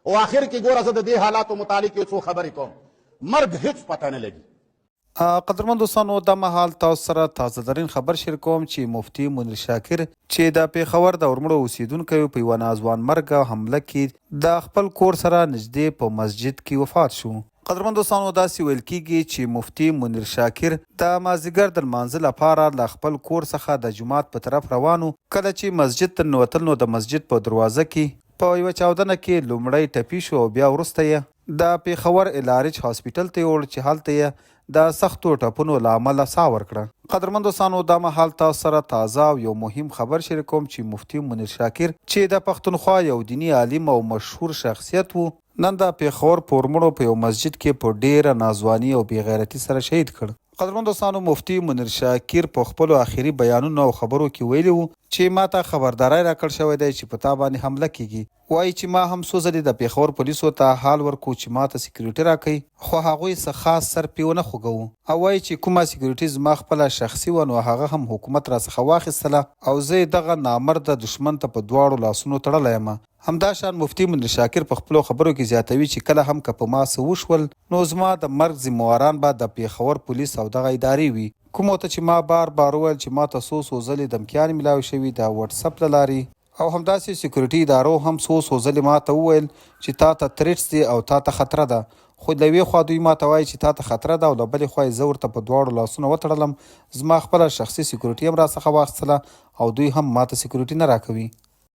او آخر کې ګوره زه د دې حالاتو متعلق یو څو خبرې کوم. مرګ هیڅ پته نه لګي. قدرمن دوستانو دا مهال تاسو سره تازه ترین خبر شیر کوم چې مفتي منیر شاکر چې د پیښور د ورمړو اوسیدونکی په یوه ناځوان مرګ حمله کې د خپل کور سره نږدې په مسجد کې وفات شو. قدرمن دوستانو داسې ویل کیږي چې مفتي منیر شاکر د مازدیګر د لمانځه لپاره له خپل کور څخه د جومات په طرف روانو. کله چې مسجد ته ننوتل نو د مسجد په دروازه کې په یوه چاودنه کې لومړی ټپي شو او بیا وروسته یې د پیښور الارج هاسپیټل ته یوړ چې هلته یې د سختو ټپونو له امله ساه ورکړه. قدرمن دوستانو دا مهال تاسو سره تازه او یو مهم خبر شریک کوم چې مفتي منیر شاکر چې د پښتونخوا یو دیني عالم او مشهور شخصیت وو، نن د پیښور په ورمړو په یو مسجد کې په ډیره ناځواني او بېغیرتي سره شهید کړ. قدرمن دوستانو مفتي منیر شاکر په خپلو آخري بیانونو او خبرو کې ویلي وو چې ما ته خبرداری راکړ شوی دی چې په تا باندې حمله کیږي. وایي چې ما هم څو ځلې د پیښور پولیسو ته حال ورکو چې ما ته سکیورټي راکوي، خو هغوی څه خاص سر پې ونه خوږوو. او وایي چې کومه سکیورټي زما خپله شخصي وه نو هغه هم حکومت راڅخه واخیستله او زه یې دغه نامرده دښمن ته په دواړو لاسونو تړلی یم. همدا شان مفتي منیر شاکر په خپلو خبرو کې زیاتوي چې کله هم که په ما څه وشول نو زما د مرګ ذمهواران به د پیښور پولیس او دغه ادارې وي، کومو ته چې ما بار بار وویل چې ما ته څو ځلې دمکیانې میلاوي شوي د وټسپ له لارې، او همداسې سکیورټي ادارو هم څو ځلې ما ته وویل چې تا ته تریټس دي او تا ته خطره ده. خو له یوې خوا دوی ما ته وایي چې تا ته خطره ده او له بلې خوا یې زه ورته په دواړو لاسونه وتړلم. زما خپله شخصي سکیورټي هم راڅخه واخیستله او دوی هم ما ته سکیورټي نه راکوي.